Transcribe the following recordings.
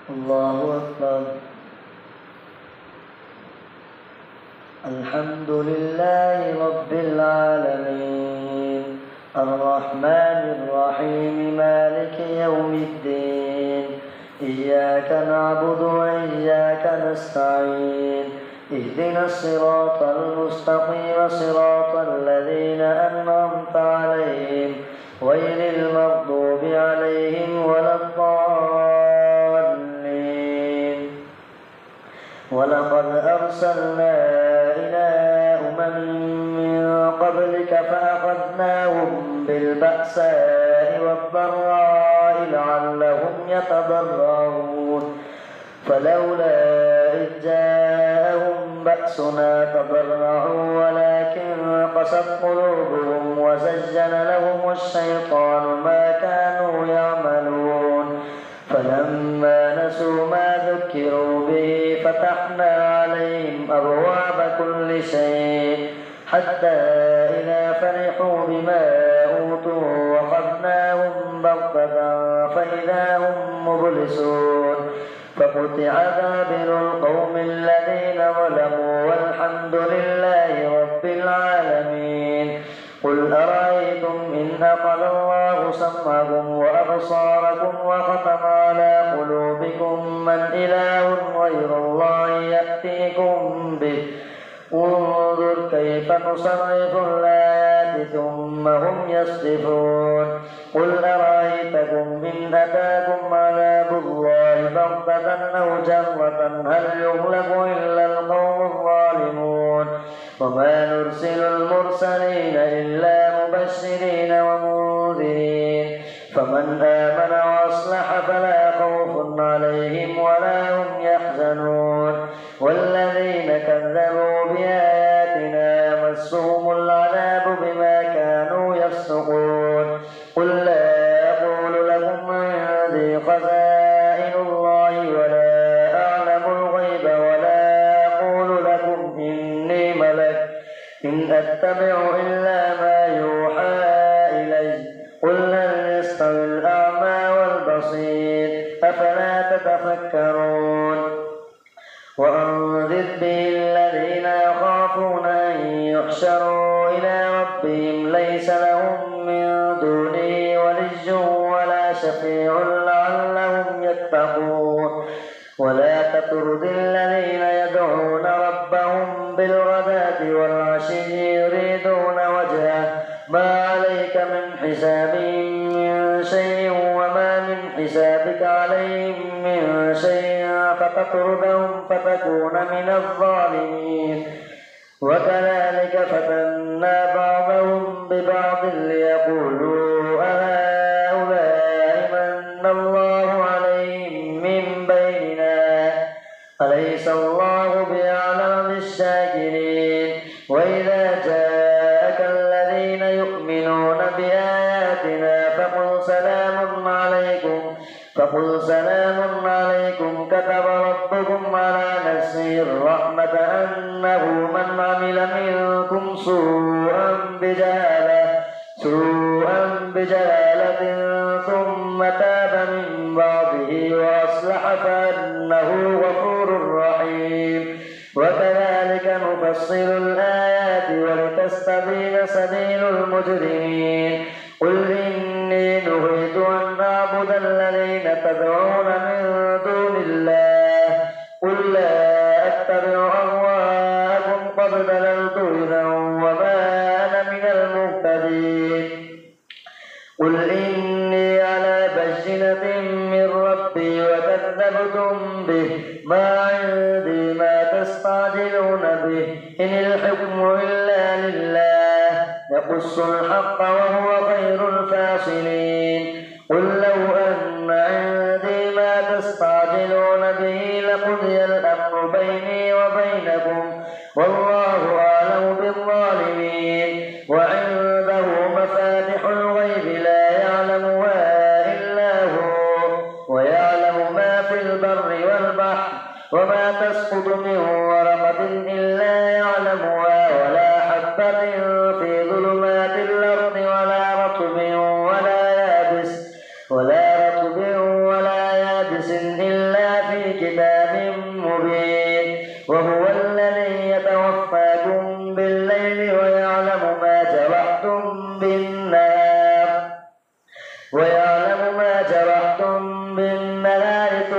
الله أكبر. الحمد لله رب العالمين الرحمن الرحيم مالك يوم الدين إياك نعبد وإياك نستعين اهدنا الصراط المستقيم صراط الذين أنعمت عليهم غير المغضوب عليهم ولا الضالين. ولقد أرسلنا إلى من قبلك فأخذناهم بالبأساء والضراء لعلهم يتضرعون فلولا إذ جاءهم بأسنا تضرعوا ولكن قست قلوبهم وزين لهم الشيطان ما كانوا يعملون فلما نسوا ما ذكروا به فتحنا عليهم أبواب كل شيء حتى إذا فرحوا بما أوتوا وأخذناهم بغتة فإذا هم مبلسون فقطع دابر القوم الذين ظلموا والحمد لله رب العالمين. قل أرأيتم إن أخذ الله سمعكم وأبصاركم وختم على قلوبكم من إله غير الله يأتيكم به انظر كيف نصرف الآيات ثم هم يصدفون. قل أرأيتكم إن أتاكم عذاب الله بغتة أو جرة هل يهلك إلا القوم الظالمون وما نرسل المرسلين إلا مبشرين ومنذرين فمن آمن وأصلح فلا خوف عليهم ولا هم يحزنون والذين كذبوا بآياتنا يمسهم العذاب بما كانوا يفسقون. قل لا أقول لكم عندي خزائن الله ولا أعلم الغيب ولا أقول لكم إني ملك إن أتبع إلا ما يوحى إلي قل هل يستوي الأعمى والبصير أفلا تتفكرون. وأنذر به الذين يخافون أن يحشروا إلى ربهم ليس لهم من دونه ولي ولا شفيع لعلهم يتقون. ولا تطرد الذين يدعون ربهم بالغداة والعشي يريدون وجهه ما عليك من حسابهم من شيء وما من حسابك عليهم من شيء فتطردهم فتكون من الظالمين. وكذلك فتنا بعضهم ببعض ليقولوا أهؤلاء من الله عليهم من بيننا أليس الله بأعلم بالشاكرين. وإذا جاءك الذين يؤمنون بآياتنا فقل سلام عليكم كتب ربكم على نفسه الرحمة أنه من عمل منكم سوءا بجهالة ثم تاب من بعده وأصلح فأنه غفور رحيم. وكذلك نفصل الآيات ولتستبين سبيل المجرمين. قل إني نهيت أن أعبد الذين تدعون من دون الله قل لا أتبع أهواءكم قد ضللت إذا وما أنا من المهتدين. قل إني على بينة من ربي وكذبتم به ما عندي ما تستعجلون به إن الحكم إلا لله يقص الحق وهو خير الفاصلين. قل لو أن عندي ما تستعجلون به لقضي الأمر بيني وبينكم والله أعلم بالظالمين. وعنده مفاتح الغيب لا يعلمها إلا هو ويعلم ما في البر والبحر وما تسقط من ورقة إلا يعلمها ولا حبة في ظلمات الأرض ولا رطب ولا يابس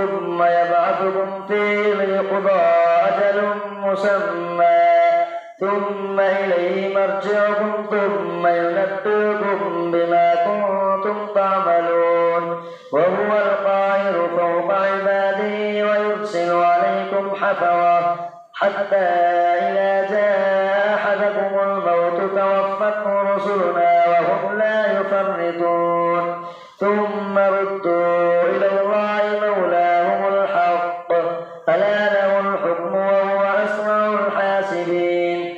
ثم يبعثكم فيه ليقضى أجل مسمى ثم إليه مرجعكم ثم ينبئكم بما كنتم تعملون وهو القاهر فوق عباده ويرسل عليكم حفظة حتى إذا جاء أحدكم الموت توفته رسلنا وهم لا يفرطون ثم ردوا إلى الله مولاهم الحق ألا له الحكم وهو أسرع الحاسبين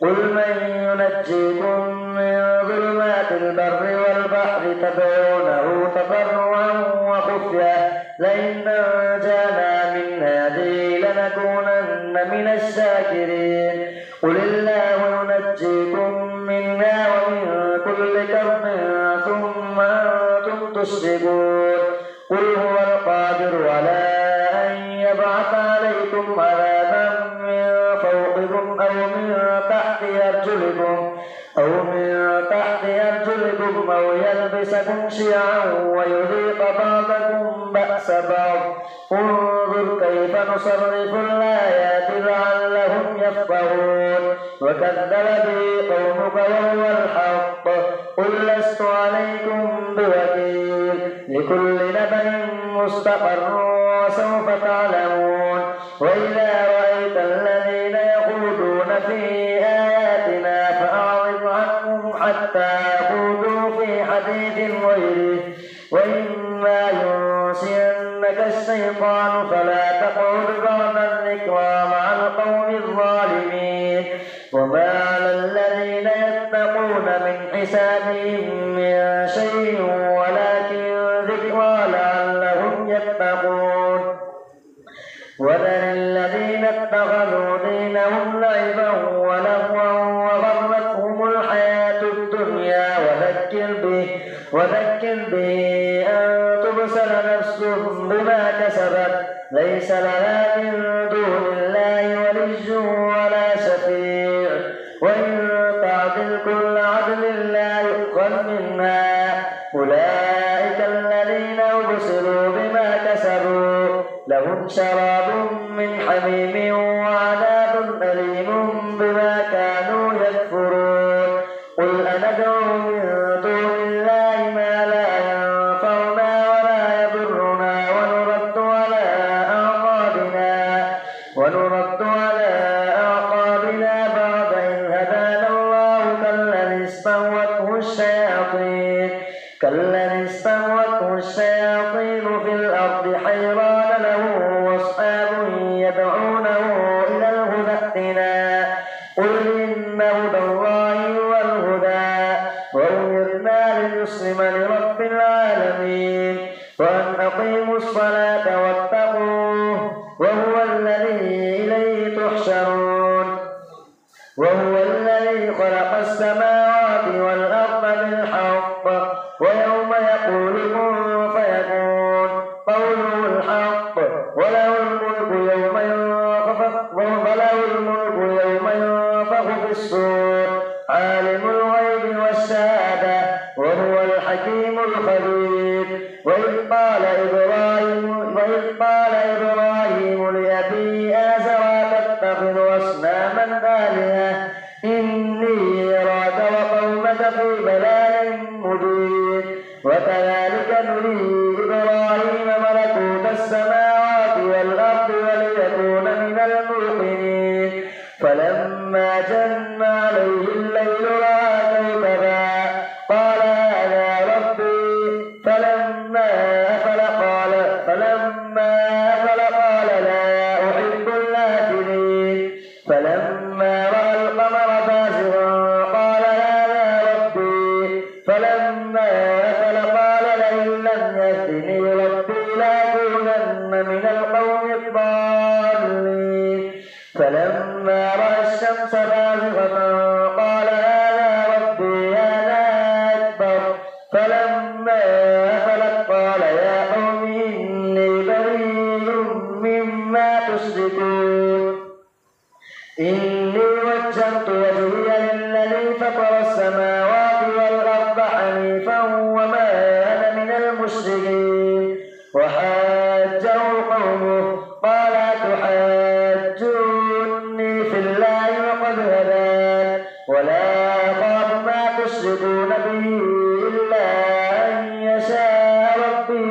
قل من ينجيكم من ظلمات البر والبحر تدعونه تضرعا وخفية لئن نجانا من هذه لنكونن من الشاكرين قل الله ينجيكم منها ومن كل كرب ثم أنتم تشركون قل هو القادر على أن يبعث عليكم عذابا من فوقكم تحت أرجلكم أو يلبسكم شيعا ويذيق بعضكم بأس بعض انظر كيف نصرف الآيات لعلهم يفقهون وكذب به قومك وهو الحق قل لست عليكم بوكيل لكل نبأ مستقر وسوف تعلمون وإذا رأيت الذين يخوضون في آياتنا فأعرض عنهم حتى يخوضوا في حديث غيره وإما ينسينك الشيطان فلا تقعد بعد الذكرى مع القوم الظالمين وما على الذين يتقون من حسابهم من شيء ولكن ذكرى لعلهم يتقون وذر الذين اتخذوا دينهم لعبا ولهوا وغرتهم الحياة الدنيا وذكر به أن تبصر نفس بما كسبت ليس لها من دون الله ولي ولا شفيع وإن تعدل كل عدل لا يؤخذ منها أولئك الذين أبصروا بما كسبوا لهم شراب من حميم وعذاب أليم بما كانوا يكفرون قل أندعو من دون الله ما لا ينفعنا ولا يضرنا ونرد على أعقابنا بعد إذ هدانا الله كالذي استهوته الشياطين في الأرض حيران له أصحاب يدعونه إلى الهدى ائتنا قل إن هدى الله هو الهدى وأمرنا لنسلم لرب العالمين وأن أقيموا الصلاة واتقوه وهو الذي إليه تحشرون وهو الذي خلق السماوات والأرض بالحق ويوم يقول كن فيكون قوله الحق وله الملك يوم ينفخ في الصور عالم الغيب والشهادة وهو الحكيم الخبير وإذ قال إبراهيم لأبيه آزر تتخذ أصناما آلهة إني أراك وقومك في ضلال مبين وكذلك نري إبراهيم ملكوت السماوات والأرض وليكون من الموقنين فلما جن عليه الليل رأى كوكبا قال هذا ربي فلما أفل قال لا أحب الآفلين فلما رأى القمر بازغا قال هذا ربي فلما أفل قال لئن لم يهدني ربي لأكونن من القوم الضالين فلما رأى الشمس بازغة قال هذا ربي هذا أكبر فلما أفلت قال يا قوم إني بريء مما تشركون إني وجهت وجهي للذي فطر السماوات والأرض حنيفا وما أنا من المشركين وحاجه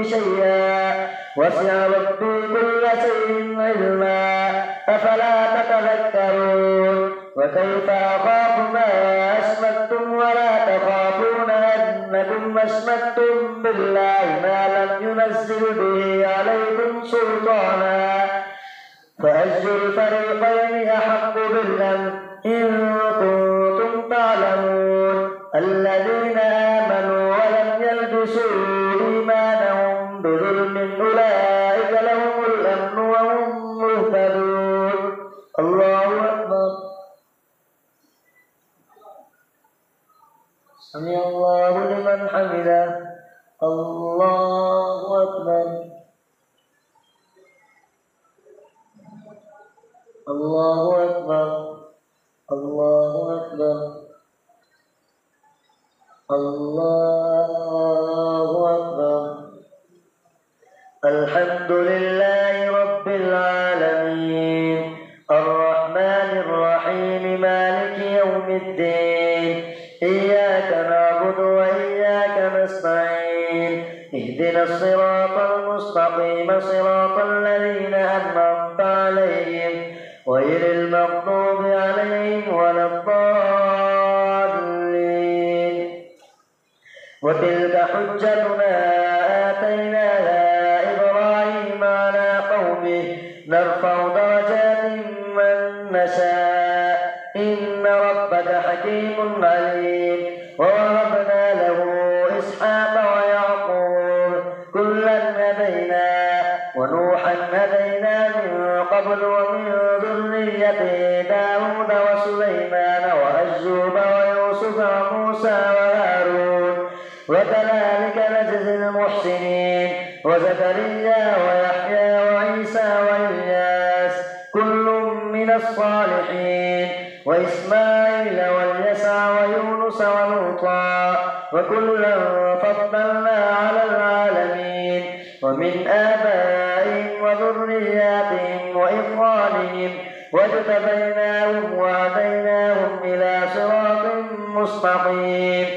ربي شيئا وسع ربي كل شيء علما أفلا تتذكرون وكيف أخاف ما أشركتم ولا تخافون أنكم أشركتم بالله ما لم ينزل به عليكم سلطانا فأي الفريقين أحق بالأمن إن كنتم تعلمون الذين آمنوا ولم يلبسوا إيمانهم بظلم أولئك لهم الأمن وهم مهتدون الله أكبر سمع الله لمن حمده الله أكبر الله أكبر الله أكبر الله أكبر الحمد لله رب العالمين الرحمن الرحيم مالك يوم الدين إياك نعبد وإياك نستعين اهدنا الصراط المستقيم صراط الذين أنعمت عليهم غير المغضوب عليهم ولا الضالين وتلك حجتنا آتيناها إبراهيم على قومه نرفع درجات من نشاء إن ربك حكيم عليم ووهبنا له إسحاق ويعقوب كلا هدينا ونوحا هدينا من قبل ومن ذريته داود وسليمان وأيوب ويوسف وموسى وهارون وكذلك نجزي المحسنين وزكريا ويحيى وعيسى وإلياس كل من الصالحين وإسماعيل واليسع ويونس ولوطا وكلا فضلنا على العالمين ومن آبائهم وذرياتهم وإخوانهم واجتبيناهم وهديناهم إلى صراط مستقيم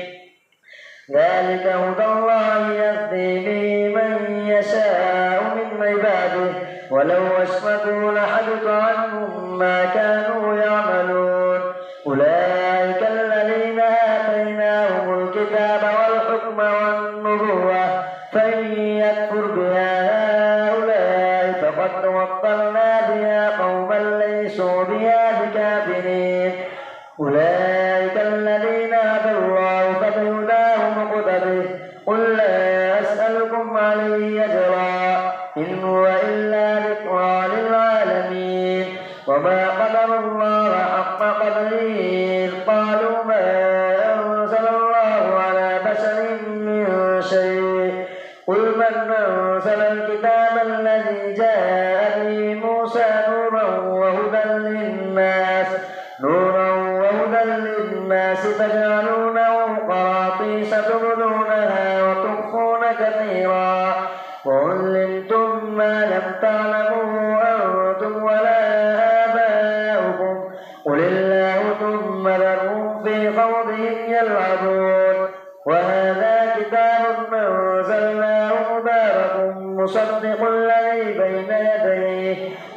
ذلك هدى الله يهدي به من يشاء من عباده ولو أشركوا لحبط عنهم ما كانوا يعملون أولئك الذين آتيناهم الكتاب والحكم والنبوة فإن يكفر بها هؤلاء فقد وكلنا بها قوما ليسوا بها بكافرين أولئك الذين هدى الله فبهداه مقتده قل لا أسألكم عليه أجرا إن هو إلا ذكرى للعالمين وما قدر الله حق قدره قالوا ما أنزل الله على بشر من شيء قل من أنزل الكتاب الذي جاء به موسى نورا وهدى للناس تجعلونه قراطيس تبدونها وتخفون كثيرا وعلمتم ما لم تعلموا أنتم ولا آباؤكم قل الله ثم ذرهم في خوضهم يلعبون وهذا كتاب أنزلناه مبارك مصدق الذي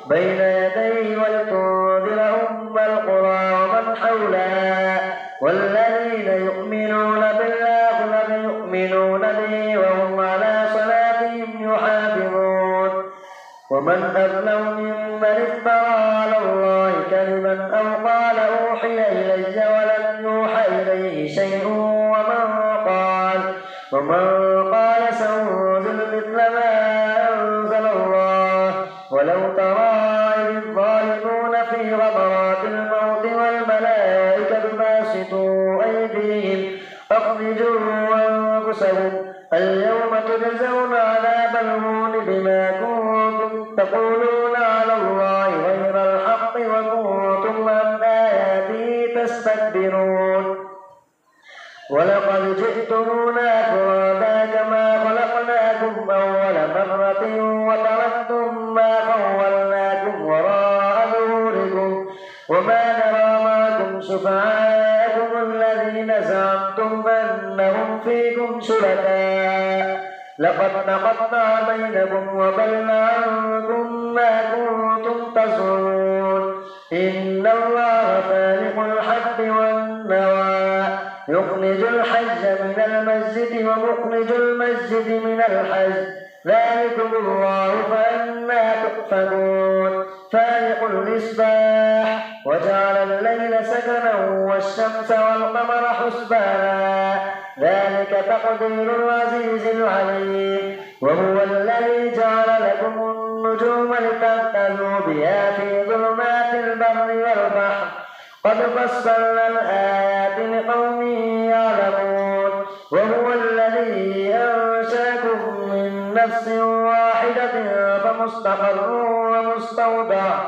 بين يديه ولتنذر أم القرى ومن حولها والذين يؤمنون بالآخرة يؤمنون به وهم على صلاتهم يحافظون ومن أظلم ممن افترى على الله كذبا أو قال أوحي إلي ولم يوحى إليه شيء ومن قال سأنزل مثل ما أنزل الله ولو ترى إذ الظالمون في غمرات الموت والملائكة باسطوا أيديهم أخرجوا أنفسهم اليوم تجزون عذاب الهون بما كنتم تقولون على الله غير الحق وكنتم عن آياته تستكبرون ولقد جئتمونا فرادا كما خلقناكم أول مرة وتركتم ما خولناكم وراء ظهوركم وما نرى معكم شفعاءكم الذين زعمتم أنهم فيكم شركاء لقد نقطع بينكم وضل عنكم ما كنتم تزعمون إن الله فالق الحب والنوى يخرج الحج من المسجد ومخرج المسجد من الحج ذلكم الله فأنى تؤفكون فالق الإصباح وجعل الليل سكنا والشمس والقمر حسبانا ذلك تقدير العزيز العليم وهو الذي جعل لكم النجوم لتهتدوا بها في ظلمات البر والبحر قد فصلنا الآيات لقوم يعلمون وهو الذي أنشأكم من نفس واحدة فمستقر ومستودع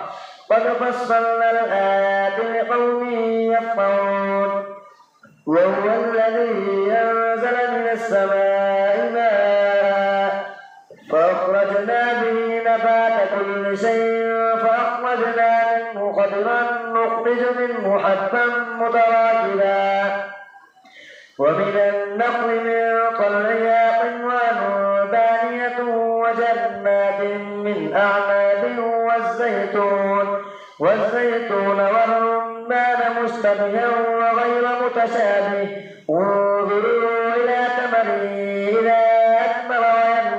قد فصلنا الآيات لقوم يفقهون وهو الذي أنزل من السماء ماء فأخرجنا به نبات كل شيء فأخرجنا منه خضرا نخرج منه حبا متراكبا ومن النخل من طلعها قنوان دانية وجنات من أعناب والزيتون والرمان مشتبها وغير متشابه انظروا إلى ثمره إذا أثمر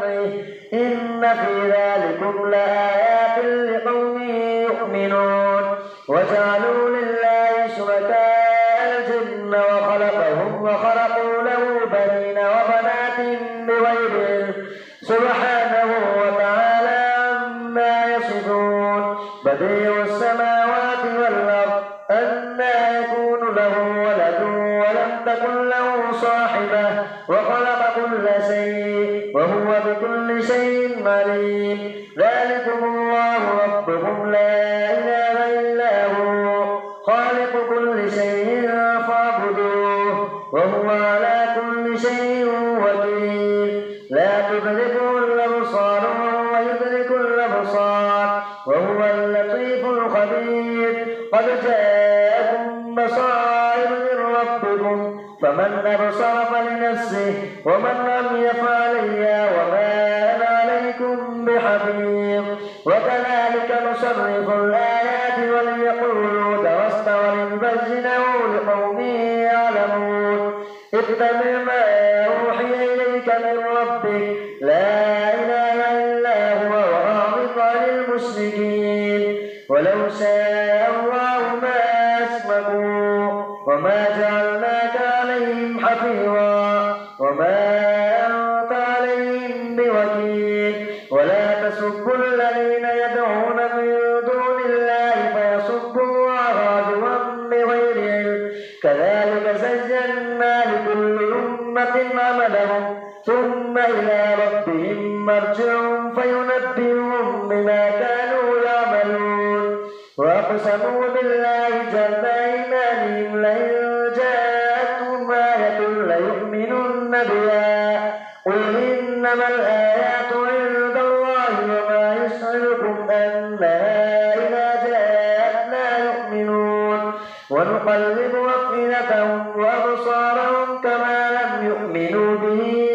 وينعه إن في ذلكم لآيات لقوم يؤمنون وجعلوا لله شركاء الجن وخلقهم وخلقوا له بنين وبنات بغير علم سبحانه وتعالى عما يصفون بديع السماوات والأرض أنى يكون له ولد ولم تكن له صاحبة وخلق كل شيء وهو بكل شيء عليم ذلكم الله ربكم لا إله إلا هو خالق كل شيء فاعبدوه وهو على كل شيء وكيل لا تدركه الأبصار وهو يدرك الأبصار وهو اللطيف الخبير قد جاءكم بصائر من ربكم فمن أبصر فلنفسه ومن لم فعليها وما أنا عليكم بحفيظ وكذلك نصرف الآيات وليقولوا درست ولنبينه لقوم يعلمون اتبع ما أوحي إليك من ربك لا إله إلا هو وأعرض عن المشركين ولو شاء الله ما أشركوا وما جعلناك عليهم حفيظا وما أنت عليهم بوكيل ولا تسبوا الذين يدعون من دون الله فيسبوا الله عدوا بغير علم كذلك زينا لكل أمة عملهم ثم إلى ربهم مرجعهم فينبئهم بما كانوا يعملون وأقسموا بالله جهد أيمانهم لئن جاءتهم آية ليؤمنن بها قل إنما الآيات عند الله وما يشعركم أنها إذا جاءت لا يؤمنون ونقلب أفئدتهم وأبصارهم كما لم يؤمنوا به